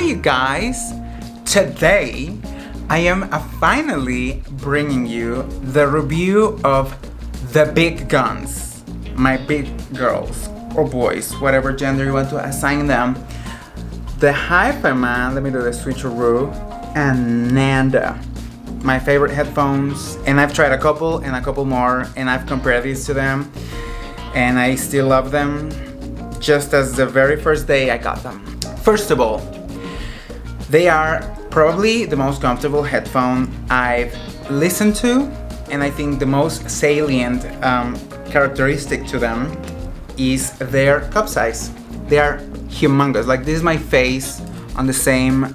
you guys! Today I am finally bringing you the review of the big guns, my big girls or boys, whatever gender you want to assign them. The HIFIMAN, let me do the switcheroo, Ananda. My favorite headphones, and I've tried a couple and a couple more, and I've compared these to them, and I still love them just as the very first day I got them. First of all, they are probably the most comfortable headphone I've listened to, and I think the most salient characteristic to them is their cup size. They are humongous. Like, this is my face on the same,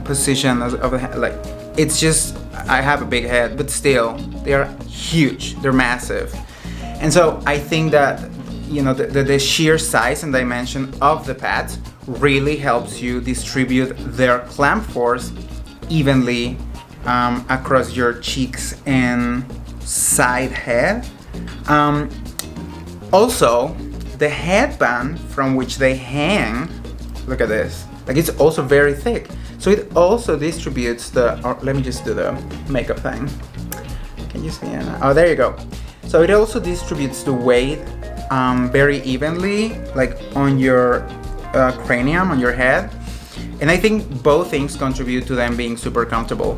position as of the head. Like, it's just, I have a big head, but still, they are huge. They're massive. And so I think that, the sheer size and dimension of the pads really helps you distribute their clamp force evenly across your cheeks and side head. Also, the headband from which they hang, look at this, like, it's also very thick. So it also distributes let me just do the makeup thing. Can you see it? Oh, there you go. So it also distributes the weight very evenly, like on your cranium, on your head. And I think both things contribute to them being super comfortable.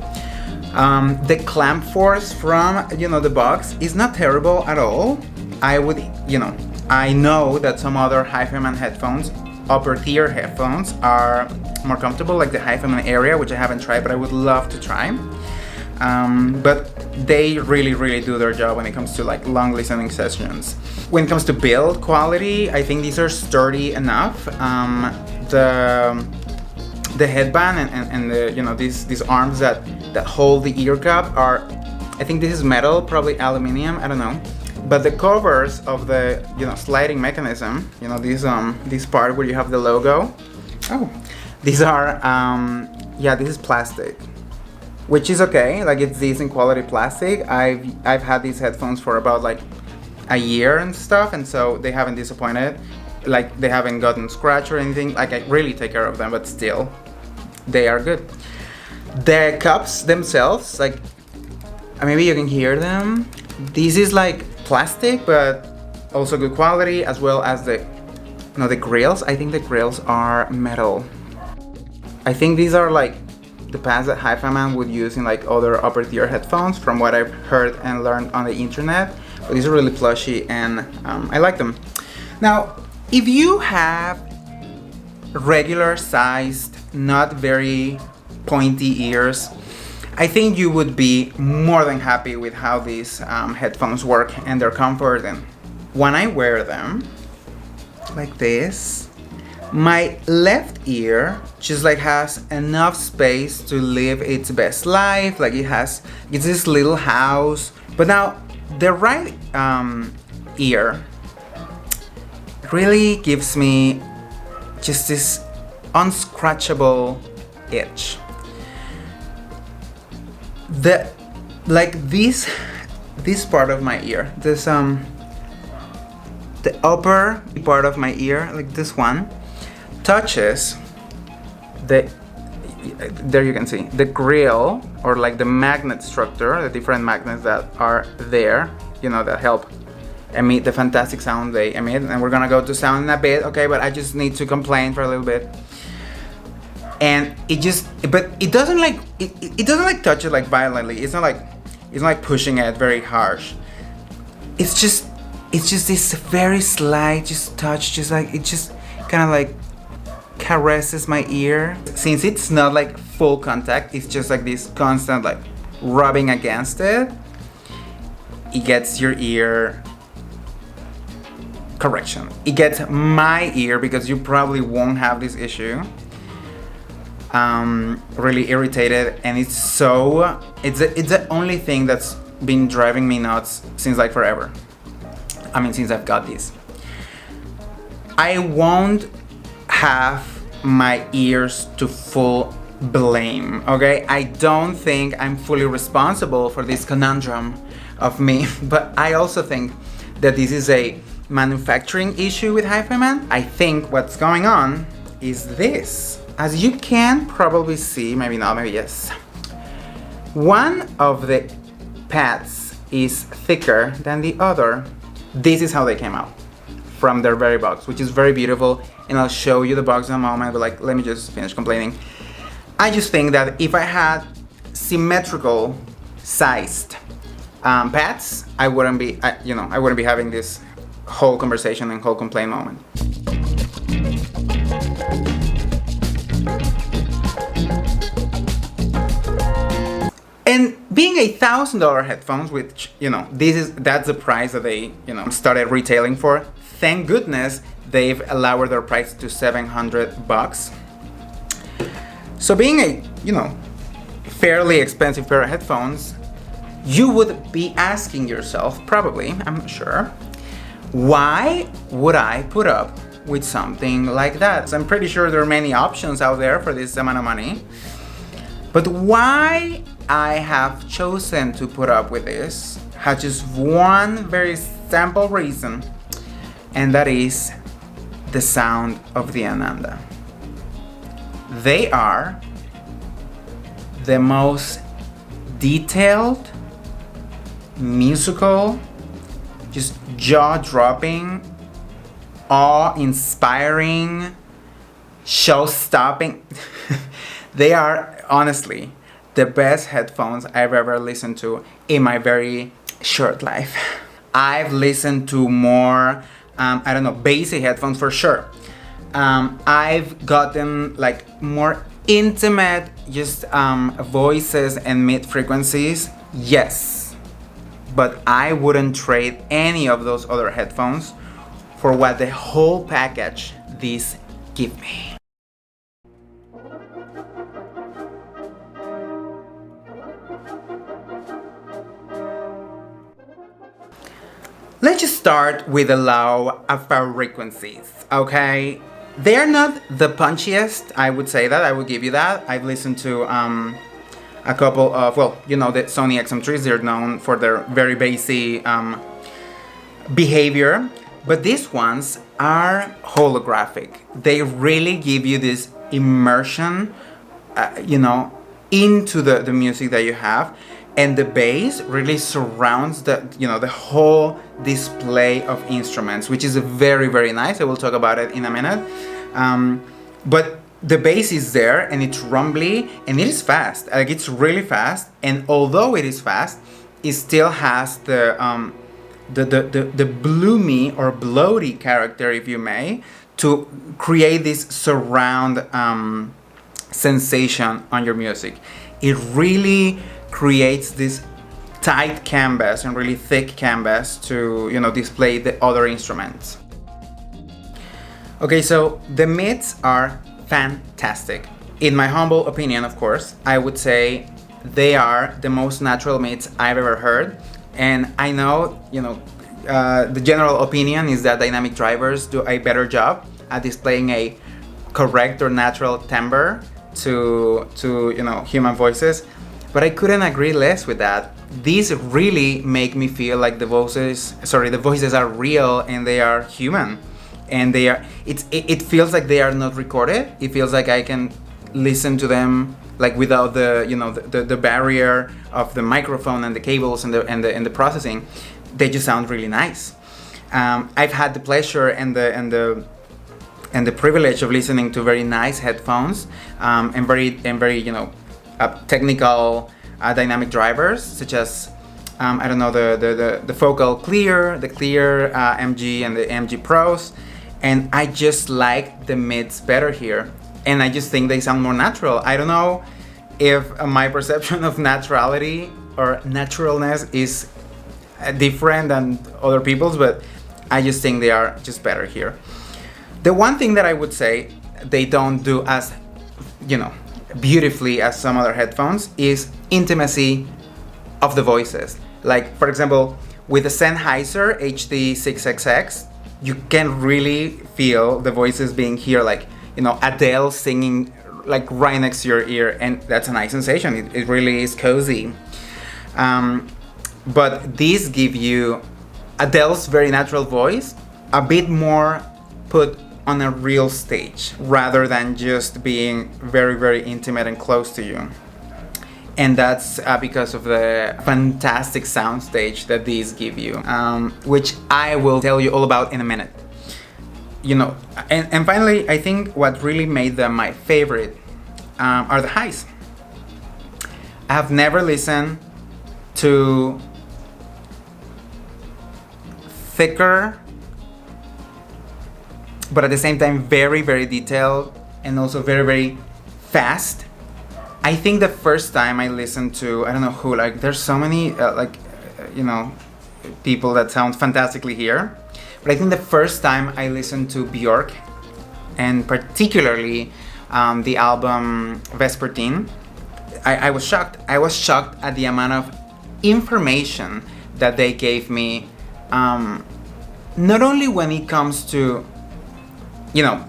The clamp force from, the box is not terrible at all. I know that some other HIFIMAN headphones, upper tier headphones, are more comfortable, like the HIFIMAN Area, which I haven't tried, but I would love to try. But they really do their job when it comes to like long listening sessions. When it comes to build quality, I think these are sturdy enough. The headband and the these arms that hold the ear cup are, I think this is metal, probably aluminum, I don't know. But the covers of the sliding mechanism, this part where you have the logo, these are this is plastic, which is okay. Like, it's decent quality plastic. I've had these headphones for about like a year and stuff, and so they haven't disappointed. Like, they haven't gotten scratched or anything. Like, I really take care of them, but still, they are good. The cups themselves, like, maybe you can hear them. This is like plastic, but also good quality, as well as the grills. I think the grills are metal. I think these are like the pads that HIFIMAN would use in like other upper tier headphones, from what I've heard and learned on the internet. But these are really plushy, and I like them. Now, if you have regular sized, not very pointy ears, I think you would be more than happy with how these headphones work and their comfort. And when I wear them like this, my left ear just like has enough space to live its best life. Like, it's this little house. But now the right ear really gives me just this unscratchable itch. This part of my ear, the upper part of my ear, like this one, touches there you can see the grill, or like the magnet structure, the different magnets that are there, that help emit the fantastic sound they emit. And we're gonna go to sound in a bit, okay? But I just need to complain for a little bit. And it doesn't touch it like violently. It's not like pushing it very harsh. It's just this very slight touch, just like it just kind of like caresses my ear. Since it's not like full contact, it's just like this constant like rubbing against it. It gets your ear, correction, it gets my ear, because you probably won't have this issue, really irritated. And it's the only thing that's been driving me nuts since like forever. Since I've got these. I won't have my ears to full blame, okay? I don't think I'm fully responsible for this conundrum of me, but I also think that this is a manufacturing issue with HIFIMAN. I think what's going on is this. as you can probably see, maybe not, maybe yes, one of the pads is thicker than the other. This is how they came out from their very box, which is very beautiful, and I'll show you the box in a moment, but like, let me just finish complaining. I just think that if I had symmetrical sized pads, I wouldn't be having this whole conversation and whole complaint moment. And being $1,000 headphones, which, that's the price that they, started retailing for. Thank goodness they've lowered their price to $700. So being a, fairly expensive pair of headphones, you would be asking yourself, probably, I'm not sure, why would I put up with something like that? So I'm pretty sure there are many options out there for this amount of money. But why I have chosen to put up with this has just one very simple reason, and that is the sound of the Ananda. They are the most detailed, musical, just jaw-dropping, awe-inspiring, show-stopping. They are honestly the best headphones I've ever listened to in my very short life. I've listened to more, basic headphones for sure. I've gotten like more intimate, just voices and mid frequencies, yes. But I wouldn't trade any of those other headphones for what the whole package these give me. Let's just start with the low frequencies, okay? They're not the punchiest, I would say that, I would give you that. I've listened to a couple of, the Sony XM3s, they're known for their very bassy behavior. But these ones are holographic. They really give you this immersion, into the music that you have. And the bass really surrounds the whole display of instruments, which is very, very nice. I will talk about it in a minute. But the bass is there, and it's rumbly, and it is fast. Like, it's really fast. And although it is fast, it still has the bloomy or bloaty character, if you may, to create this surround sensation on your music. It really creates this tight canvas and really thick canvas to display the other instruments. Okay, so the mids are fantastic. In my humble opinion, of course, I would say they are the most natural mids I've ever heard. And I know, the general opinion is that dynamic drivers do a better job at displaying a correct or natural timbre to human voices. But I couldn't agree less with that. These really make me feel like the voices are real and they are human. And it feels like they are not recorded. It feels like I can listen to them like without the barrier of the microphone and the cables and the processing. They just sound really nice. I've had the pleasure and the privilege of listening to very nice headphones and very technical dynamic drivers, such as the Focal Clear, the Clear MG, and the MG Pros, and I just like the mids better here, and I just think they sound more natural. I don't know if my perception of naturality or naturalness is different than other people's, but I just think they are just better here. The one thing that I would say they don't do as beautifully as some other headphones is intimacy of the voices. Like, for example, with the Sennheiser HD6XX, you can really feel the voices being here, like Adele singing like right next to your ear, and that's a nice sensation. It really is cozy. But these give you Adele's very natural voice, a bit more put on a real stage rather than just being very, very intimate and close to you. And that's because of the fantastic soundstage that these give you, which I will tell you all about in a minute. You know, and finally, I think what really made them my favorite are the highs. I have never listened to thicker, but at the same time very, very detailed and also very, very fast. I think the first time I listened to, I don't know who, like there's so many you know, people that sound fantastically here, but I think the first time I listened to Björk, and particularly the album Vespertine, I was shocked. I was shocked at the amount of information that they gave me, not only when it comes to, you know,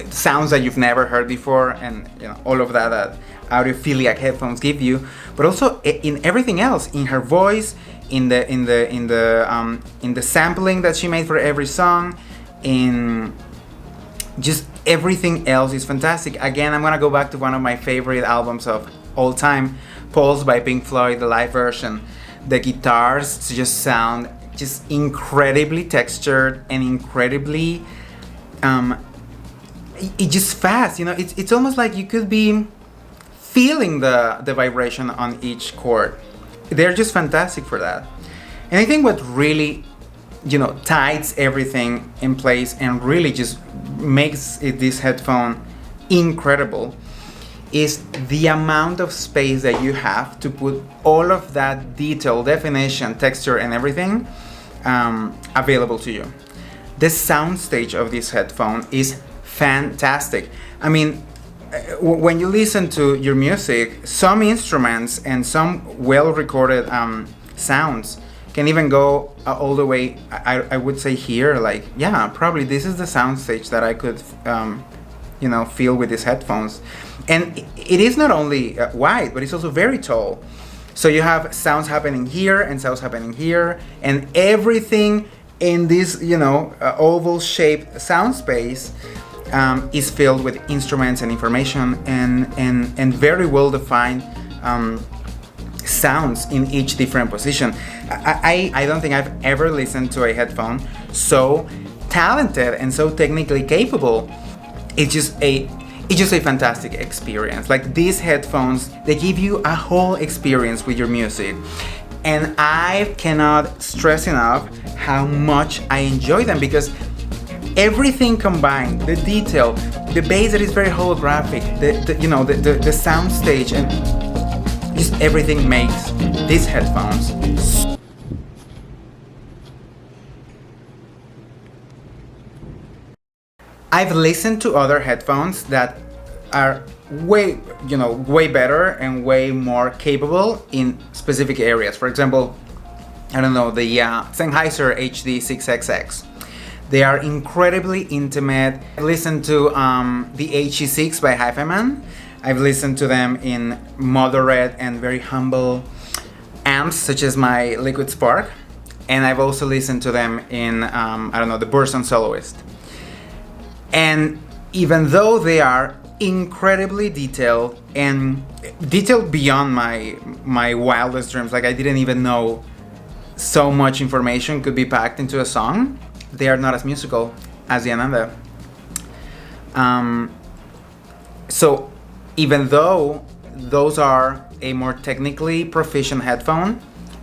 sounds that you've never heard before and, you know, all of that audiophilic headphones give you, but also in everything else, in her voice, in the sampling that she made for every song, in just everything else is fantastic. Again, I'm gonna go back to one of my favorite albums of all time, Pulse by Pink Floyd, the live version. The guitars just sound just incredibly textured and incredibly it's just fast, you know. It's almost like you could be feeling the vibration on each chord. They're just fantastic for that. And I think what really, you know, ties everything in place and really just makes this headphone incredible is the amount of space that you have to put all of that detail, definition, texture, and everything available to you. The soundstage of this headphone is fantastic. I mean, when you listen to your music, some instruments and some well-recorded sounds can even go all the way, I would say here, like, yeah, probably this is the soundstage that I could, you know, feel with these headphones. And it is not only wide, but it's also very tall. So you have sounds happening here and sounds happening here, and everything in this, you know, oval-shaped sound space is filled with instruments and information and very well-defined sounds in each different position. I don't think I've ever listened to a headphone so talented and so technically capable. It's just a fantastic experience. Like, these headphones, they give you a whole experience with your music. And I cannot stress enough how much I enjoy them, because everything combined, the detail, the bass that is very holographic, the sound stage, and just everything makes these headphones. I've listened to other headphones that are way better and way more capable in specific areas. For example, I don't know, the Sennheiser HD6XX. They are incredibly intimate. I listened to the HE6 by HIFIMAN. I've listened to them in moderate and very humble amps, such as my Liquid Spark. And I've also listened to them in, the Burson Soloist. And even though they are incredibly detailed and detailed beyond my wildest dreams, like I didn't even know so much information could be packed into a song, they are not as musical as the Ananda. So even though those are a more technically proficient headphone,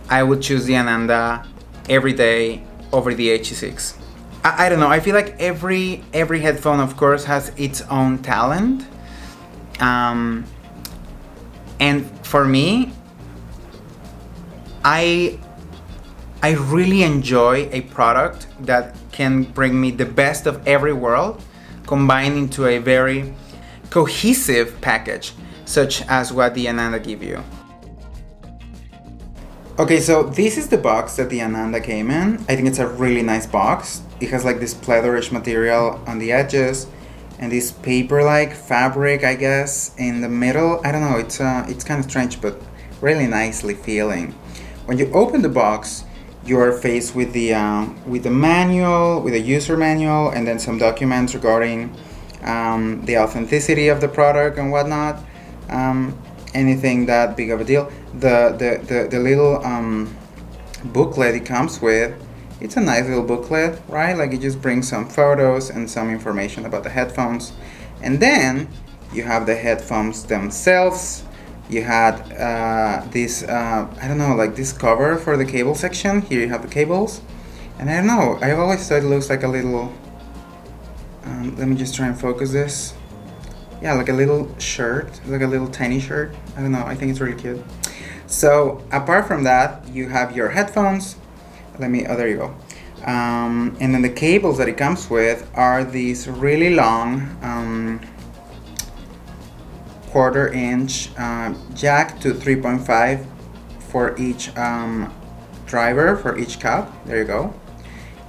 I would choose the Ananda every day over the HE6. I don't know, I feel like every headphone, of course, has its own talent. And for me, I really enjoy a product that can bring me the best of every world, combined into a very cohesive package, such as what the Ananda give you. Okay, so this is the box that the Ananda came in. I think it's a really nice box. It has like this pleatherish material on the edges and this paper-like fabric, I guess, in the middle. I don't know, it's kind of strange, but really nicely feeling. When you open the box, you are faced with the manual, with a user manual, and then some documents regarding the authenticity of the product and whatnot. Anything that big of a deal. The little booklet it comes with, it's a nice little booklet, right? Like it just brings some photos and some information about the headphones. And then you have the headphones themselves. You had this, I don't know, like this cover for the cable section. Here you have the cables. And I don't know, I've always thought it looks like a little, let me just try and focus this. Yeah, like a little shirt, like a little tiny shirt. I don't know, I think it's really cute. So apart from that, you have your headphones. Oh, there you go. And then the cables that it comes with are these really long 1/4 inch jack to 3.5 for each driver, for each cab. There you go.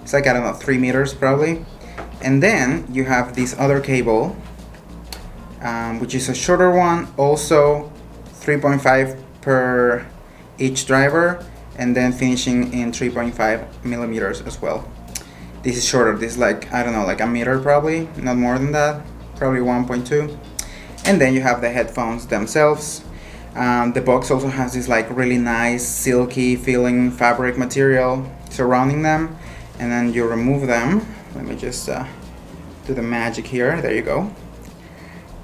It's like, I don't know, 3 meters probably. And then you have this other cable, which is a shorter one, also 3.5 per each driver, and then finishing in 3.5 millimeters as well. This is shorter. This is like, I don't know, like a meter probably, not more than that, probably 1.2. And then you have the headphones themselves. The box also has this like really nice silky feeling fabric material surrounding them, and then you remove them. Let me just do the magic here. There you go.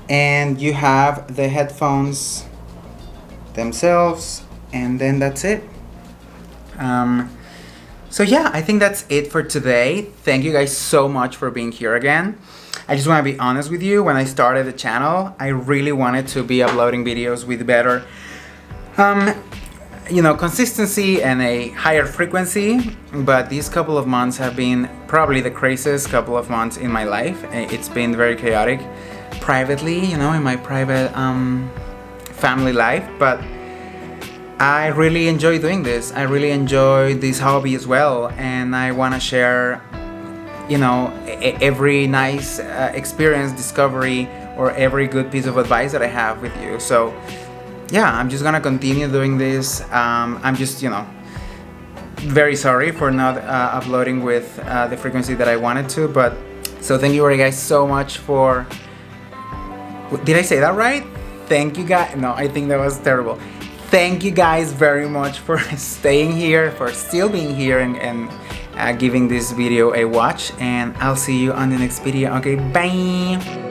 And you have the headphones themselves, and then that's it. So yeah, I think that's it for today. Thank you guys so much for being here again. I just want to be honest with you, when I started the channel, I really wanted to be uploading videos with better consistency and a higher frequency, but these couple of months have been probably the craziest couple of months in my life. It's been very chaotic privately, in my private family life, but I really enjoy doing this. I really enjoy this hobby as well, and I want to share every nice experience, discovery, or every good piece of advice that I have with you. So yeah, I'm just gonna continue doing this. I'm just very sorry for not uploading with the frequency that I wanted to, but so thank you guys so much for, did I say that right? Thank you guys. No, I think that was terrible. Thank you guys very much for staying here, for still being here, and giving this video a watch, and I'll see you on the next video. Okay, bye.